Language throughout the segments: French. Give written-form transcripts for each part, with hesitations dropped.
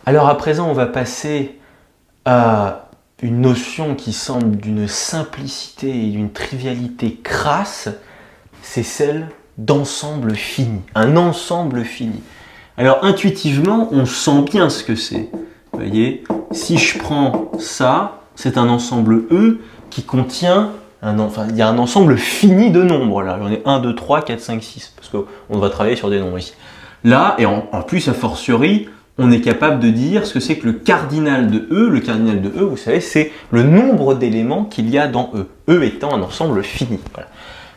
Alors à présent, on va passer à une notion qui semble d'une simplicité et d'une trivialité crasse, c'est celle d'ensemble fini, un ensemble fini. Alors intuitivement, on sent bien ce que c'est. Vous voyez, si je prends ça, c'est un ensemble E qui contient, il y a un ensemble fini de nombres là. J'en ai 1, 2, 3, 4, 5, 6, parce qu'on va travailler sur des nombres ici. Là, et en plus, a fortiori, on est capable de dire ce que c'est que le cardinal de E. Le cardinal de E, vous savez, c'est le nombre d'éléments qu'il y a dans E. E étant un ensemble fini. Voilà.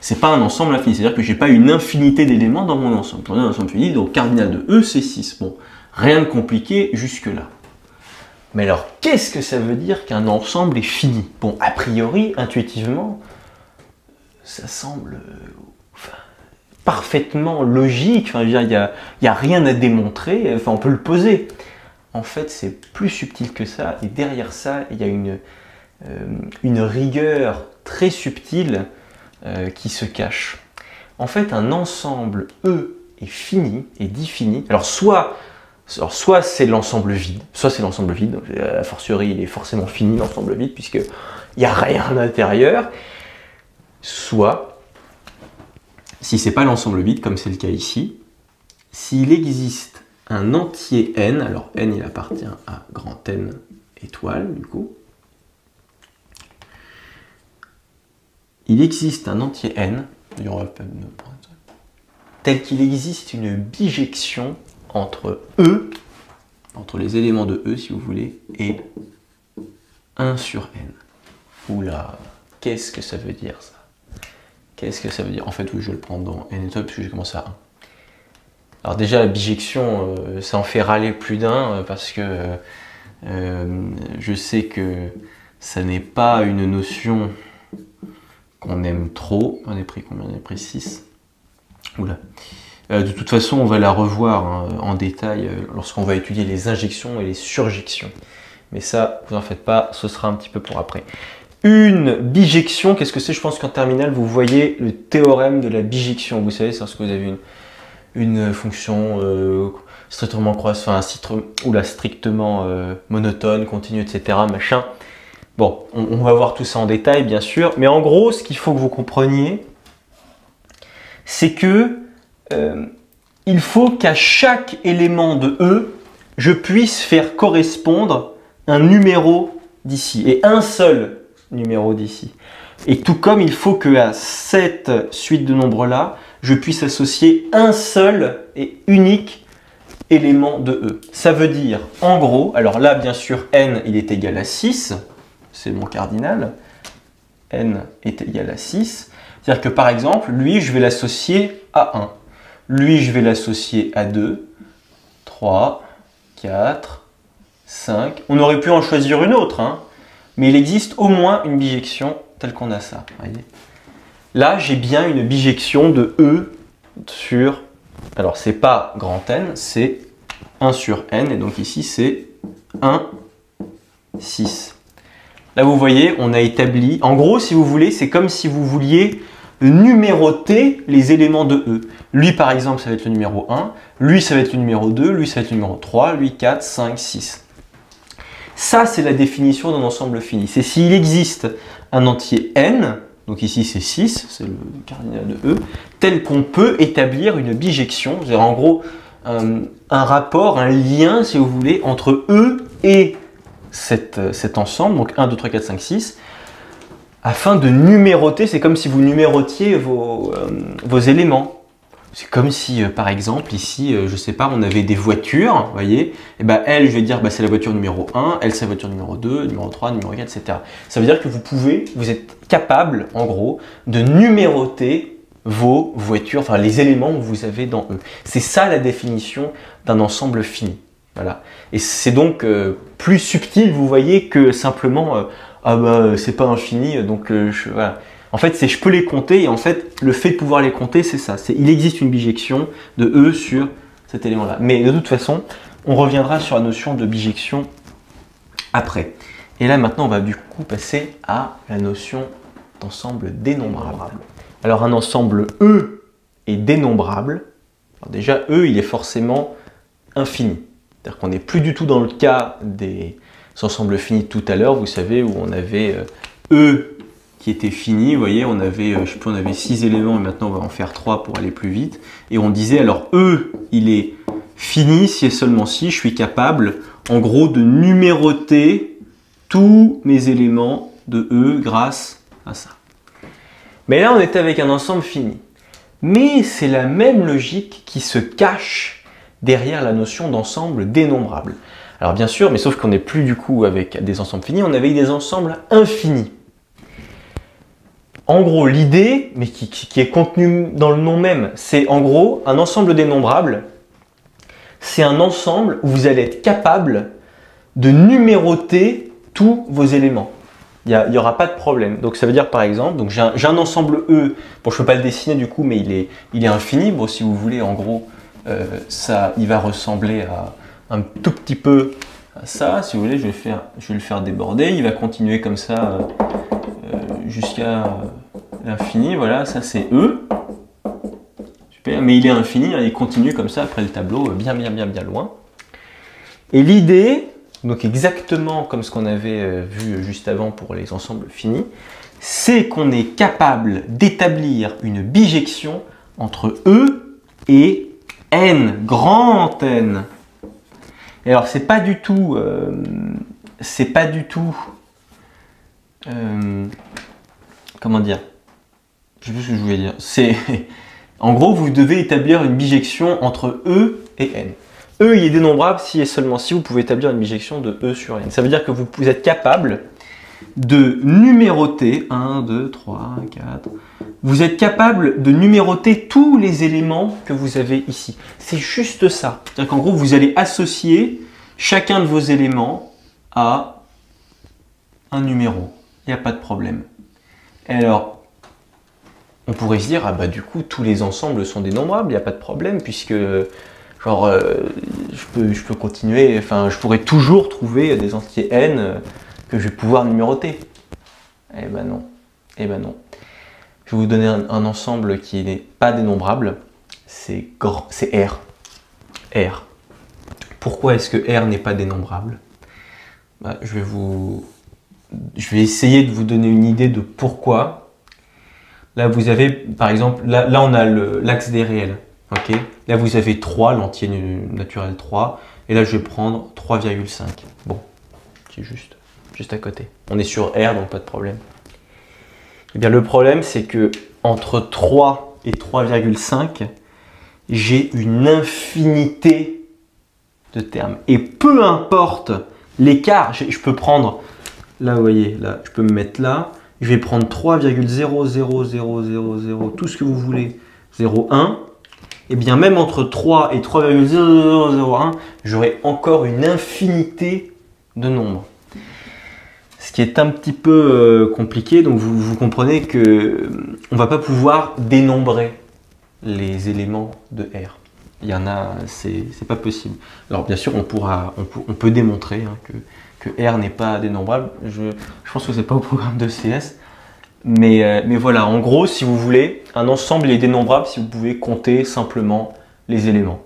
C'est pas un ensemble infini, c'est-à-dire que j'ai pas une infinité d'éléments dans mon ensemble. On a un ensemble fini, donc cardinal de E, c'est 6. Bon, rien de compliqué jusque-là. Mais alors, qu'est-ce que ça veut dire qu'un ensemble est fini? Bon, a priori, intuitivement, ça semble parfaitement logique. Enfin, il n'y a rien à démontrer, enfin, on peut le poser. En fait, c'est plus subtil que ça, et derrière ça, il y a une rigueur très subtile qui se cache. En fait, un ensemble E est fini, est dit fini. Alors, soit c'est l'ensemble vide, soit c'est l'ensemble vide, a fortiori il est forcément fini l'ensemble vide, puisqu'il n'y a rien à l'intérieur, soit, si ce n'est pas l'ensemble vide, comme c'est le cas ici, s'il existe un entier n, alors n il appartient à grand N étoile, du coup, il existe un entier n, tel qu'il existe une bijection entre E, entre les éléments de E si vous voulez, et 1 sur n. Oula, qu'est-ce que ça veut dire ça? Qu'est-ce que ça veut dire? En fait, oui, je vais le prendre dans n étoile parce que j'ai commencé à 1. Alors déjà, la bijection, ça en fait râler plus d'un parce que je sais que ça n'est pas une notion qu'on aime trop. On a pris combien? On a pris 6. Oula. De toute façon, on va la revoir en détail lorsqu'on va étudier les injections et les surjections. Mais ça, vous en faites pas, ce sera un petit peu pour après. Une bijection, qu'est-ce que c'est? Je pense qu'en terminale, vous voyez le théorème de la bijection. Vous savez, c'est lorsque vous avez une fonction strictement croissante, enfin, strictement monotone, continue, etc. Machin. Bon, on va voir tout ça en détail, bien sûr. Mais en gros, ce qu'il faut que vous compreniez, c'est que il faut qu'à chaque élément de E, je puisse faire correspondre un numéro d'ici, et un seul numéro d'ici. Et tout comme il faut qu'à cette suite de nombres-là, je puisse associer un seul et unique élément de E. Ça veut dire, en gros, alors là, bien sûr, n, il est égal à 6, c'est mon cardinal, n est égal à 6, c'est-à-dire que par exemple, lui, je vais l'associer à 1. Lui, je vais l'associer à 2, 3, 4, 5. On aurait pu en choisir une autre, hein, mais il existe au moins une bijection telle qu'on a ça. Voyez. Là, j'ai bien une bijection de E sur... Alors, c'est pas grand N, c'est 1 sur N, et donc ici, c'est 1, 6. Là, vous voyez, on a établi... En gros, si vous voulez, c'est comme si vous vouliez numéroter les éléments de E. Lui, par exemple, ça va être le numéro 1. Lui, ça va être le numéro 2. Lui, ça va être le numéro 3. Lui, 4, 5, 6. Ça, c'est la définition d'un ensemble fini. C'est s'il existe un entier n, donc ici c'est 6, c'est le cardinal de E, tel qu'on peut établir une bijection, c'est-à-dire en gros un rapport, un lien, si vous voulez, entre E et cet ensemble, donc 1, 2, 3, 4, 5, 6, afin de numéroter, c'est comme si vous numérotiez vos éléments. C'est comme si, par exemple, ici, je ne sais pas, on avait des voitures, vous voyez, et ben elle, je vais dire, c'est la voiture numéro 1, elle, c'est la voiture numéro 2, numéro 3, numéro 4, etc. Ça veut dire que vous êtes capable, en gros, de numéroter vos voitures, enfin les éléments que vous avez dans eux. C'est ça la définition d'un ensemble fini. Voilà. Et c'est donc plus subtil, vous voyez, que simplement, c'est pas infini, donc voilà. En fait, c'est je peux les compter, et en fait, le fait de pouvoir les compter, c'est ça. Il existe une bijection de E sur cet élément-là. Mais de toute façon, on reviendra sur la notion de bijection après. Et là, maintenant, on va du coup passer à la notion d'ensemble dénombrable. Alors, un ensemble E est dénombrable. Alors déjà, E, il est forcément infini. C'est-à-dire qu'on n'est plus du tout dans le cas des ensembles finis de tout à l'heure, vous savez, où on avait E qui était fini, vous voyez, on avait, je sais plus, on avait 6 éléments et maintenant on va en faire 3 pour aller plus vite. Et on disait, alors E, il est fini si et seulement si je suis capable, en gros, de numéroter tous mes éléments de E grâce à ça. Mais là, on était avec un ensemble fini. Mais c'est la même logique qui se cache derrière la notion d'ensemble dénombrable. Alors bien sûr, mais sauf qu'on n'est plus du coup avec des ensembles finis, on avait des ensembles infinis. En gros, l'idée, mais qui est contenue dans le nom même, c'est en gros un ensemble dénombrable. C'est un ensemble où vous allez être capable de numéroter tous vos éléments. Il n'y aura pas de problème. Donc ça veut dire par exemple, donc j'ai un ensemble E, bon je ne peux pas le dessiner du coup, mais il est infini. Bon si vous voulez, en gros, il va ressembler à un tout petit peu à ça. Si vous voulez, je vais le faire déborder. Il va continuer comme ça jusqu'à l'infini. Voilà, ça c'est E. Super, mais il est infini, hein, il continue comme ça après le tableau, bien loin. Et l'idée, donc exactement comme ce qu'on avait vu juste avant pour les ensembles finis, c'est qu'on est capable d'établir une bijection entre E et N, grand N. Et alors c'est pas du tout, comment dire, je sais plus ce que je voulais dire, c'est, en gros vous devez établir une bijection entre E et N. E, il est dénombrable si et seulement si vous pouvez établir une bijection de E sur N. Ça veut dire que vous êtes capable de numéroter 1, 2, 3, 4. Vous êtes capable de numéroter tous les éléments que vous avez ici. C'est juste ça. C'est-à-dire qu'en gros, vous allez associer chacun de vos éléments à un numéro. Il n'y a pas de problème. Et alors, on pourrait se dire, ah bah du coup, tous les ensembles sont dénombrables, il n'y a pas de problème, puisque genre, je peux continuer, enfin, je pourrais toujours trouver des entiers n que je vais pouvoir numéroter. Eh ben non, eh ben non. Je vais vous donner un ensemble qui n'est pas dénombrable, c'est R. R. Pourquoi est-ce que R n'est pas dénombrable? Bah, je vais essayer de vous donner une idée de pourquoi. Là, vous avez, par exemple, là on a l'axe des réels. Okay. Là, vous avez 3, l'entier naturel 3. Et là, je vais prendre 3,5. Bon, c'est juste à côté. On est sur R, donc pas de problème. Eh bien, le problème, c'est que entre 3 et 3,5, j'ai une infinité de termes. Et peu importe l'écart, je peux prendre, là, vous voyez, là, je peux me mettre là. Je vais prendre 3,00000, tout ce que vous voulez, 0,1. Et bien même entre 3 et 3,0001, j'aurai encore une infinité de nombres. Ce qui est un petit peu compliqué, donc vous comprenez que on ne va pas pouvoir dénombrer les éléments de R. Il y en a, c'est pas possible. Alors bien sûr, on peut démontrer hein, que R n'est pas dénombrable. Je pense que c'est pas au programme de CS. Mais voilà, en gros, si vous voulez, un ensemble est dénombrable si vous pouvez compter simplement les éléments.